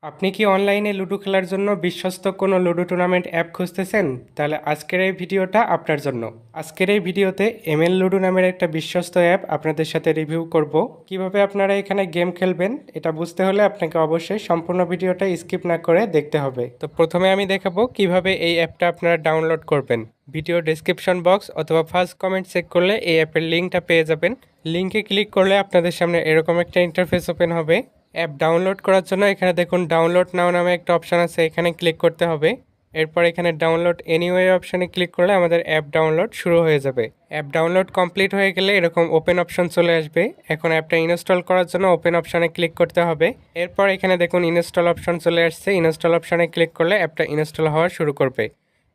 আপনি কি অনলাইনে লুডো খেলার জন্য বিশ্বস্ত কোনো লুডো টুর্নামেন্ট অ্যাপ খুঁজতেছেন? তাহলে আজকের এই ভিডিওটা আপনার জন্য। আজকের এই ভিডিওতে এমএল লুডো নামের একটা বিশ্বস্ত অ্যাপ আপনাদের সাথে রিভিউ করব। কিভাবে আপনারা এখানে গেম খেলবেন এটা বুঝতে হলে আপনাকে অবশ্যই সম্পূর্ণ ভিডিওটা স্কিপ না করে দেখতে হবে। তো প্রথমে আমি দেখাবো কিভাবে এই অ্যাপটা আপনারা ডাউনলোড করবেন। ভিডিও ডেসক্রিপশন বক্স অথবা ফার্স্ট কমেন্ট চেক করলে এই অ্যাপের লিঙ্কটা পেয়ে যাবেন। লিঙ্কে ক্লিক করলে আপনাদের সামনে এরকম একটা ইন্টারফেস ওপেন হবে। অ্যাপ ডাউনলোড করার জন্য এখানে দেখুন ডাউনলোড নাও নামে একটা অপশান আছে, এখানে ক্লিক করতে হবে। এরপর এখানে ডাউনলোড এনিওয়ে অপশানে ক্লিক করলে আমাদের অ্যাপ ডাউনলোড শুরু হয়ে যাবে। অ্যাপ ডাউনলোড কমপ্লিট হয়ে গেলে এরকম ওপেন অপশন চলে আসবে। এখন অ্যাপটা ইনস্টল করার জন্য ওপেন অপশানে ক্লিক করতে হবে। এরপর এখানে দেখুন ইনস্টল অপশন চলে আসছে। ইনস্টল অপশানে ক্লিক করলে অ্যাপটা ইনস্টল হওয়া শুরু করবে।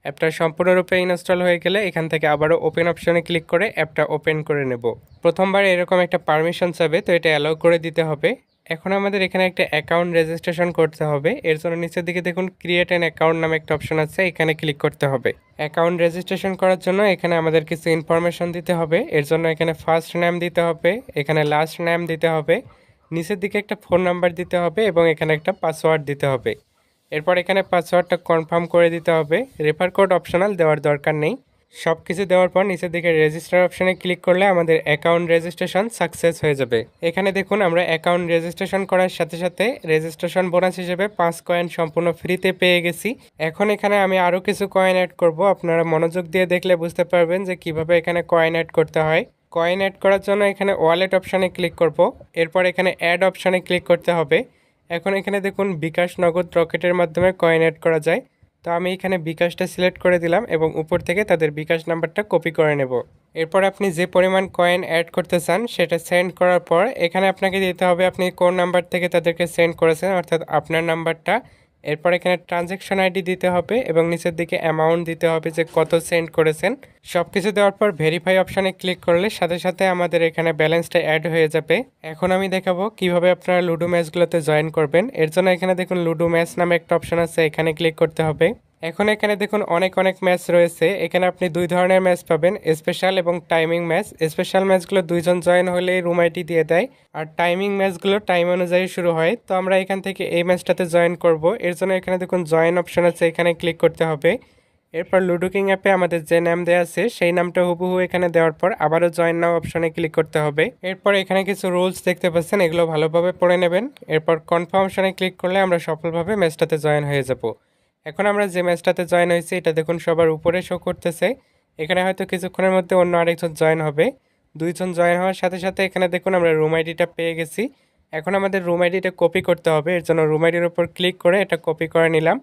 অ্যাপটা সম্পূর্ণরূপে ইনস্টল হয়ে গেলে এখান থেকে আবারও ওপেন অপশানে ক্লিক করে অ্যাপটা ওপেন করে নেব। প্রথমবার এরকম একটা পারমিশন চাবে, তো এটা অ্যালাউ করে দিতে হবে। এখন আমাদের এখানে একটা অ্যাকাউন্ট রেজিস্ট্রেশন করতে হবে। এর জন্য নিচের দিকে দেখুন ক্রিয়েট অ্যান অ্যাকাউন্ট নামে একটা অপশন আছে, এখানে ক্লিক করতে হবে। অ্যাকাউন্ট রেজিস্ট্রেশন করার জন্য এখানে আমাদের কিছু ইনফরমেশন দিতে হবে। এর জন্য এখানে ফার্স্ট নেম দিতে হবে, এখানে লাস্ট নেম দিতে হবে, নিচের দিকে একটা ফোন নাম্বার দিতে হবে এবং এখানে একটা পাসওয়ার্ড দিতে হবে। এরপর এখানে পাসওয়ার্ডটা কনফার্ম করে দিতে হবে। রেফার কোড অপশনাল দেওয়ার দরকার নেই। সব কিছু দেওয়ার পর নিচের দিকে রেজিস্টার অপশানে ক্লিক করলে আমাদের অ্যাকাউন্ট রেজিস্ট্রেশন সাকসেস হয়ে যাবে। এখানে দেখুন আমরা অ্যাকাউন্ট রেজিস্ট্রেশন করার সাথে সাথে রেজিস্ট্রেশন বোনাস হিসেবে 5 কয়েন সম্পূর্ণ ফ্রিতে পেয়ে গেছি। এখন এখানে আমি আরও কিছু কয়েন অ্যাড করব। আপনারা মনোযোগ দিয়ে দেখলে বুঝতে পারবেন যে কিভাবে এখানে কয়েন অ্যাড করতে হয়। কয়েন অ্যাড করার জন্য এখানে ওয়ালেট অপশানে ক্লিক করব। এরপর এখানে অ্যাড অপশানে ক্লিক করতে হবে। এখন এখানে দেখুন বিকাশ, নগদ, রকেটের মাধ্যমে কয়েন অ্যাড করা যায়। তো আমি এখানে বিকাশটা সিলেক্ট করে দিলাম এবং উপর থেকে তাদের বিকাশ নাম্বারটা কপি করে নেব। এরপর আপনি যে পরিমাণ কয়েন অ্যাড করতে চান সেটা সেন্ড করার পর এখানে আপনাকে দিতে হবে আপনি কোন নাম্বার থেকে তাদেরকে সেন্ড করেছেন, অর্থাৎ আপনার নাম্বারটা। এরপর এখানে ট্রানজ্যাকশন আইডি দিতে হবে এবং নিচের দিকে অ্যামাউন্ট দিতে হবে যে কত সেন্ড করেছেন। সব কিছু দেওয়ার পর ভেরিফাই অপশানে ক্লিক করলে সাথে সাথে আমাদের এখানে ব্যালেন্সটা অ্যাড হয়ে যাবে। এখন আমি দেখাবো কিভাবে আপনারা লুডো ম্যাচগুলোতে জয়েন করবেন। এর জন্য এখানে দেখুন লুডো ম্যাচ নামে একটা অপশান আছে, এখানে ক্লিক করতে হবে। এখন এখানে দেখুন অনেক অনেক ম্যাচ রয়েছে। এখানে আপনি দুই ধরনের ম্যাচ পাবেন, স্পেশাল এবং টাইমিং ম্যাচ। স্পেশাল ম্যাচগুলো দুইজন জয়েন হলে রুম আইডি দিয়ে দেয়, আর টাইমিং ম্যাচগুলো টাইম অনুযায়ী শুরু হয়। তো আমরা এখান থেকে এই ম্যাচটাতে জয়েন করব। এর জন্য এখানে দেখুন জয়েন অপশন আছে, এখানে ক্লিক করতে হবে। এরপর লুডো কিং অ্যাপে আমাদের যে নাম দেওয়া আছে সেই নামটা হুবহু এখানে দেওয়ার পর আবারও জয়েন নাও অপশনে ক্লিক করতে হবে। এরপর এখানে কিছু রুলস দেখতে পাচ্ছেন, এগুলো ভালোভাবে পড়ে নেবেন। এরপর কনফার্ম অপশনে ক্লিক করলে আমরা সফলভাবে ম্যাচটাতে জয়েন হয়ে যাব। এখন আমরা যে ম্যাচটাতে জয়েন হয়েছি এটা দেখুন সবার উপরে শো করতেছে। এখানে হয়তো কিছুক্ষণের মধ্যে অন্য আরেকজন জয়েন হবে। দুইজন জয়েন হওয়ার সাথে সাথে এখানে দেখুন আমরা রুম আইডিটা পেয়ে গেছি। এখন আমাদের রুম আইডিটা কপি করতে হবে। এর জন্য রুম আইডির উপর ক্লিক করে এটা কপি করে নিলাম।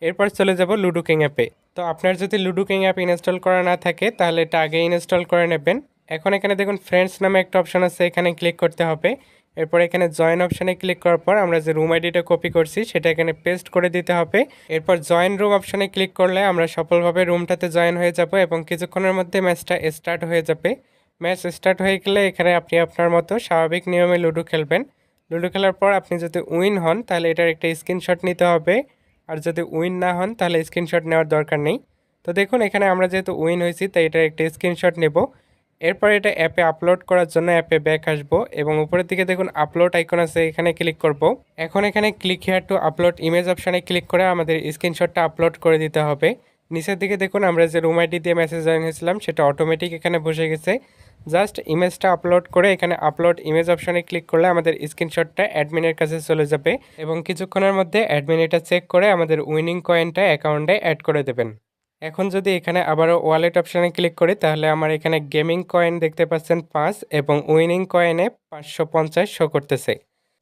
এরপর চলে যাব লুডো কিং অ্যাপে। তো আপনার যদি লুডো কিং অ্যাপ ইনস্টল করা না থাকে তাহলে এটা আগে ইনস্টল করে নেবেন। এখন এখানে দেখুন ফ্রেন্ডস নামে একটা অপশন আছে, এখানে ক্লিক করতে হবে। এরপর এখানে জয়েন অপশানে ক্লিক করার পর আমরা যে রুম আইডিটা কপি করছি সেটা এখানে পেস্ট করে দিতে হবে। এরপর জয়েন রুম অপশানে ক্লিক করলে আমরা সফলভাবে রুমটাতে জয়েন হয়ে যাব এবং কিছুক্ষণের মধ্যে ম্যাচটা স্টার্ট হয়ে যাবে। ম্যাচ স্টার্ট হয়ে গেলে এখানে আপনি আপনার মতো স্বাভাবিক নিয়মে লুডো খেলবেন। লুডো খেলার পর আপনি যদি উইন হন তাহলে এটার একটা স্ক্রিনশট নিতে হবে, আর যদি উইন না হন তাহলে স্ক্রিনশট নেওয়ার দরকার নেই। তো দেখুন এখানে আমরা যেহেতু উইন হয়েছি তাই এটার একটা স্ক্রিনশট নেব। এরপর এটা অ্যাপে আপলোড করার জন্য অ্যাপে ব্যাক আসবো এবং উপরের দিকে দেখুন আপলোড আইকন আছে, এখানে ক্লিক করব। এখন এখানে click here two upload image অপশানে ক্লিক করে আমাদের স্ক্রিনশটটা আপলোড করে দিতে হবে। নিচের দিকে দেখুন আমরা যে রুম আইডি দিয়ে মেসেজ জয়েন হয়েছিলাম সেটা অটোমেটিক এখানে বসে গেছে। জাস্ট ইমেজটা আপলোড করে এখানে আপলোড ইমেজ অপশানে ক্লিক করলে আমাদের স্ক্রিনশটটা অ্যাডমিনের কাছে চলে যাবে এবং কিছুক্ষণের মধ্যে অ্যাডমিন এটা চেক করে আমাদের উইনিং কয়েনটা অ্যাকাউন্টে অ্যাড করে দেবেন। এখন যদি এখানে আবারও ওয়ালেট অপশানে ক্লিক করি তাহলে আমার এখানে গেমিং কয়েন দেখতে পাচ্ছেন 5 এবং উইনিং কয়েনে 550 শো করতেছে।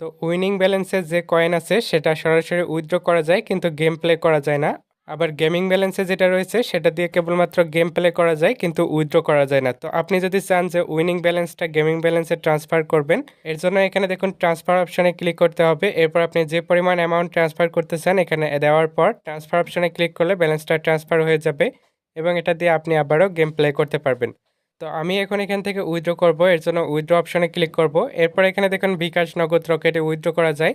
তো উইনিং ব্যালেন্সে যে কয়েন আছে সেটা সরাসরি উইথড্র করা যায় কিন্তু গেম প্লে করা যায় না। আবার গেমিং ব্যালেন্সে যেটা রয়েছে সেটা দিয়ে কেবলমাত্র গেম প্লে করা যায় কিন্তু উইথড্র করা যায় না। তো আপনি যদি চান যে উইনিং ব্যালেন্সটা গেমিং ব্যালেন্সে ট্রান্সফার করবেন, এর জন্য এখানে দেখুন ট্রান্সফার অপশানে ক্লিক করতে হবে। এরপর আপনি যে পরিমাণ অ্যামাউন্ট ট্রান্সফার করতে চান এখানে দেওয়ার পর ট্রান্সফার অপশানে ক্লিক করলে ব্যালেন্সটা ট্রান্সফার হয়ে যাবে এবং এটা দিয়ে আপনি আবারও গেম প্লে করতে পারবেন। তো আমি এখন এখান থেকে উইথড্র করব, এর জন্য উইথড্র অপশানে ক্লিক করব। এরপর এখানে দেখুন বিকাশ, নগদ, রকেটে উইথড্র করা যায়।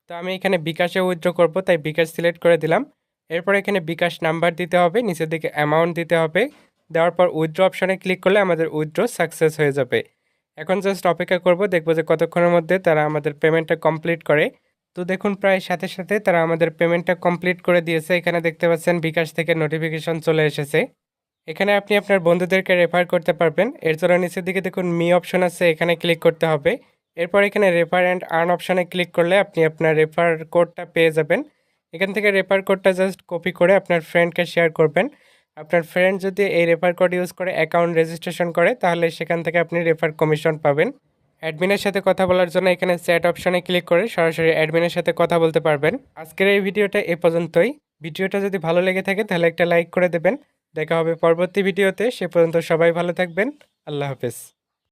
তো আমি এখানে বিকাশে উইথড্র করব তাই বিকাশ সিলেক্ট করে দিলাম। এরপর এখানে বিকাশ নাম্বার দিতে হবে, নিচের দিকে অ্যামাউন্ট দিতে হবে। দেওয়ার পর উইথড্র অপশানে ক্লিক করলে আমাদের উইথড্র সাকসেস হয়ে যাবে। এখন জাস্ট অপেক্ষা করব, দেখবো যে কতক্ষণের মধ্যে তারা আমাদের পেমেন্টটা কমপ্লিট করে। তো দেখুন প্রায় সাথে সাথে তারা আমাদের পেমেন্টটা কমপ্লিট করে দিয়েছে। এখানে দেখতে পাচ্ছেন বিকাশ থেকে নোটিফিকেশন চলে এসেছে। এখানে আপনি আপনার বন্ধুদেরকে রেফার করতে পারবেন। এর জন্য নিচের দিকে দেখুন মি অপশন আছে, এখানে ক্লিক করতে হবে। এরপর এখানে রেফার অ্যান্ড আর্ন অপশনে ক্লিক করলে আপনি আপনার রেফার কোডটা পেয়ে যাবেন। এখান থেকে রেফার কোডটা জাস্ট কপি করে আপনার ফ্রেন্ডকে শেয়ার করবেন। আপনার ফ্রেন্ড যদি এই রেফার কোড ইউজ করে অ্যাকাউন্ট রেজিস্ট্রেশন করে তাহলে সেখান থেকে আপনি রেফার কমিশন পাবেন। অ্যাডমিনের সাথে কথা বলার জন্য এখানে চ্যাট অপশনে ক্লিক করে সরাসরি অ্যাডমিনের সাথে কথা বলতে পারবেন। আজকের এই ভিডিওটা এ পর্যন্তই। ভিডিওটা যদি ভালো লেগে থাকে তাহলে একটা লাইক করে দেবেন। দেখা হবে পরবর্তী ভিডিওতে। সে পর্যন্ত সবাই ভালো থাকবেন। আল্লাহ হাফেজ।